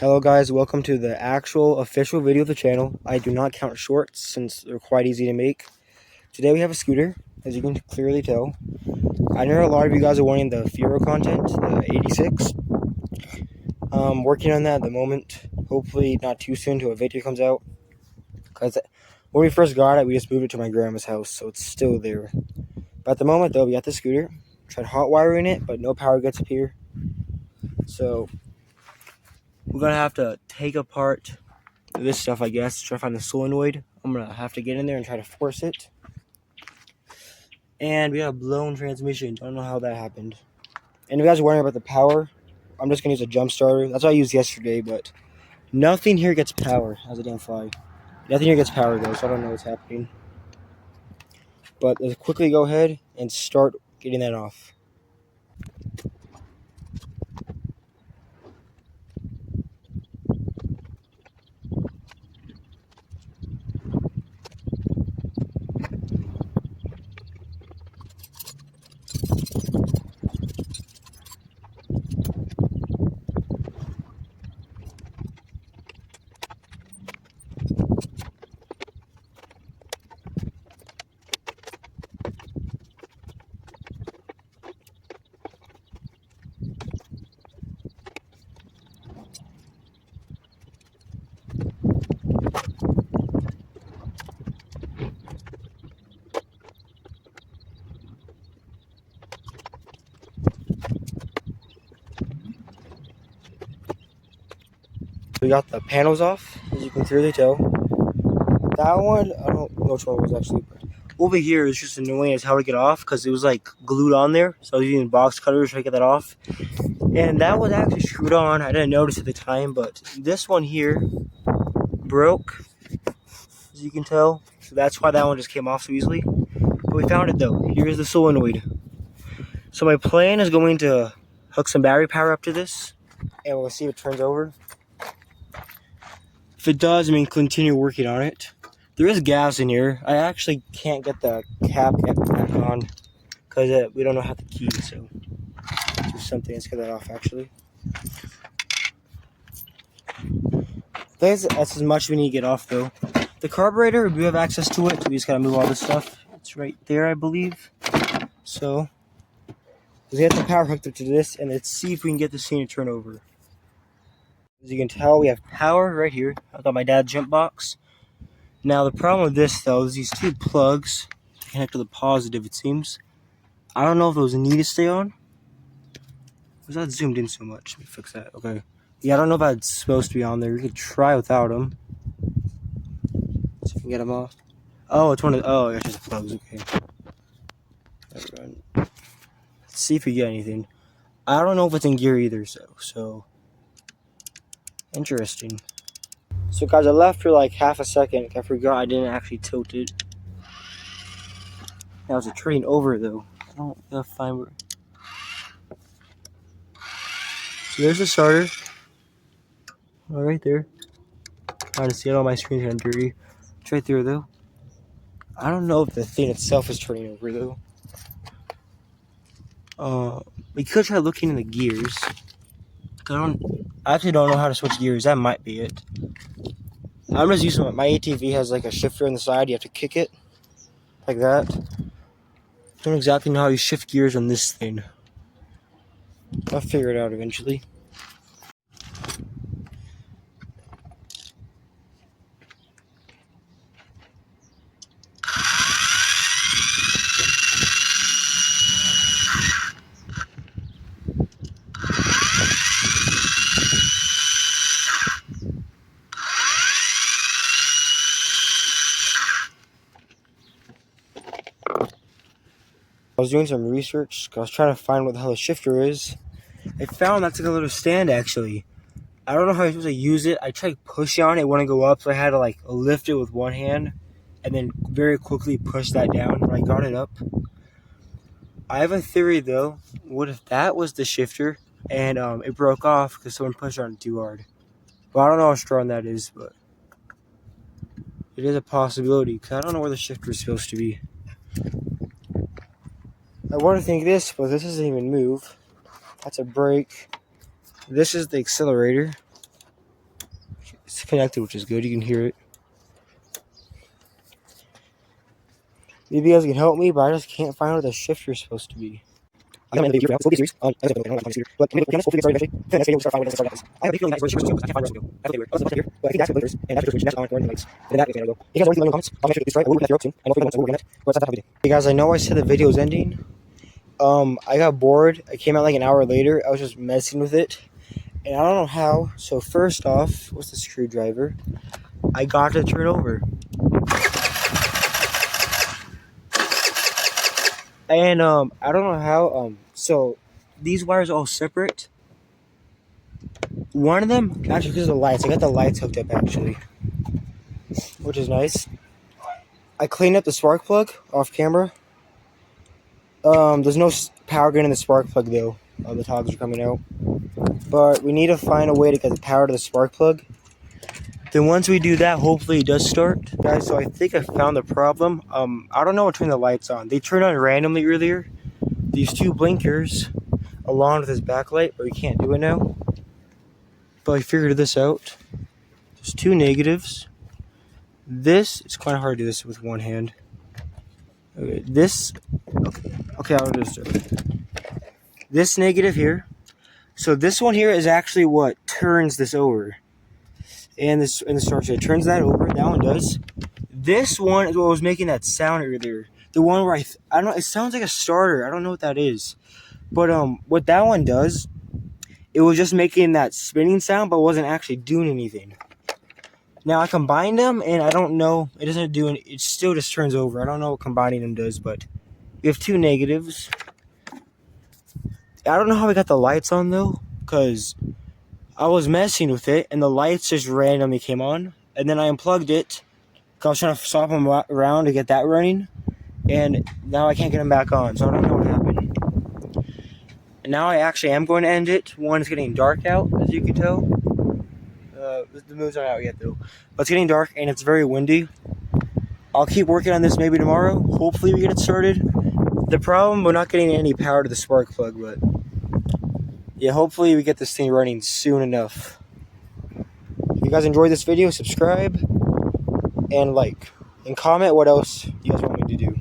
Hello guys, welcome to the actual official video of the channel. I do not count shorts since they're quite easy to make. Today we have a scooter, as you can clearly tell. I know a lot of you guys are wanting the Furo content, the 86. Working on that at the moment. Hopefully not too soon till a video comes out. Because when we first got it, we just moved it to my grandma's house, so it's still there. But at the moment though, we got the scooter. Tried hot wiring it, but no power gets up here. So we're gonna have to take apart this stuff, I guess, try to find the solenoid. I'm gonna have to get in there and try to force it. And we got a blown transmission. Don't know how that happened. And if you guys are wondering about the power, I'm just gonna use a jump starter. That's what I used yesterday, but nothing here gets power. How's a damn fly? Nothing here gets power though, so I don't know what's happening. But let's quickly go ahead and start getting that off. We got the panels off, as you can clearly tell. That one, I don't know which one it was actually. Over here is just annoying as hell to get off because it was like glued on there. So I was using box cutters to get that off. And that was actually screwed on. I didn't notice at the time, but this one here broke, as you can tell. So that's why that one just came off so easily. But we found it though. Here's the solenoid. So my plan is going to hook some battery power up to this, and we'll see if it turns over. If it does, I mean, continue working on it. There is gas in here. I actually can't get the cap back on because we don't know how to key, so do something. Let's get that off, actually. That's as much as we need to get off, though. The carburetor, we have access to it. We just got to move all this stuff. It's right there, I believe. So, let's get the power hooked up to this, and let's see if we can get this thing to turn over. As you can tell, we have power right here. I got my dad's jump box. Now, the problem with this, though, is these two plugs connect to the positive, it seems. I don't know if those need to stay on. Was that zoomed in so much? Let me fix that. Okay. Yeah, I don't know if that's supposed to be on there. We could try without them. See if we can get them off. Oh, it's one of the... Oh, it's just the plugs. Okay. Let's see if we get anything. I don't know if it's in gear either, so... Interesting. So guys, I left for like half a second. I forgot I didn't actually tilt it. Now it's turning over though. I don't know if I'm... So there's the starter. Oh, right there. Trying to see it on my screen kind of dirty. It's right there though. I don't know if the thing itself is turning over though. We could try looking in the gears. I actually don't know how to switch gears. That might be it. I'm just using my ATV has like a shifter on the side. You have to kick it like that. Don't exactly know how you shift gears on this thing. I'll figure it out eventually. I was doing some research. I was trying to find what the hell a shifter is. I found that's like a little stand actually. I don't know how you're supposed to use it. I tried pushing on it, it wouldn't go up, so I had to like lift it with one hand and then very quickly push that down when I got it up. I have a theory though. What if that was the shifter and it broke off because someone pushed on it too hard? Well, I don't know how strong that is, but it is a possibility because I don't know where the shifter is supposed to be. I want to think this, but this doesn't even move. That's a brake. This is the accelerator. It's connected, which is good. You can hear it. Maybe you guys can help me, but I just can't find where the shifter is supposed to be. I got another video for now. This will be a series. I don't know, but maybe we'll hopefully get started eventually. Then next video we'll start finding where this. I have a big feeling that's where the shifter was. I can't find where it's supposed to go. That's okay, weird. I was here, but I think that's what the and that's the that's on the lights. And then that is going to go. You guys already leave in the comments. I'll make sure to subscribe. We'll get that soon. And hopefully we'll get it. But that's not how we do. Hey guys, I know I said the video's ending. I got bored. I came out like an hour later. I was just messing with it. And I don't know how. So first off, what's the screwdriver? I got to turn over. And I don't know how. So these wires are all separate. One of them, actually because of the lights. I got the lights hooked up actually, which is nice. I cleaned up the spark plug off camera. There's no power getting in the spark plug though. The togs are coming out. But we need to find a way to get the power to the spark plug. Then once we do that, hopefully it does start. Guys, so I think I found the problem. I don't know what to turn the lights on. They turned on randomly earlier. These two blinkers, along with this backlight, but we can't do it now. But I figured this out. There's two negatives. This, it's kind of hard to do this with one hand. Okay, this, okay, I'll just do it. This negative here. So this one here is actually what turns this over. And this in the structure, it turns that over. That one does. This one is what was making that sound earlier. The one where I don't know. It sounds like a starter. I don't know what that is. But what that one does, it was just making that spinning sound, but wasn't actually doing anything. Now I combined them, and I don't know. It doesn't do any. It still just turns over. I don't know what combining them does, but we have two negatives. I don't know how we got the lights on though, because I was messing with it, and the lights just randomly came on. And then I unplugged it, because I was trying to swap them around to get that running. And now I can't get them back on, so I don't know what happened. And now I actually am going to end it. One is getting dark out, as you can tell. The moon's not out yet, though. But it's getting dark, and it's very windy. I'll keep working on this maybe tomorrow. Hopefully we get it started. The problem, we're not getting any power to the spark plug, but yeah, hopefully we get this thing running soon enough. If you guys enjoyed this video, subscribe and like. And comment what else you guys want me to do.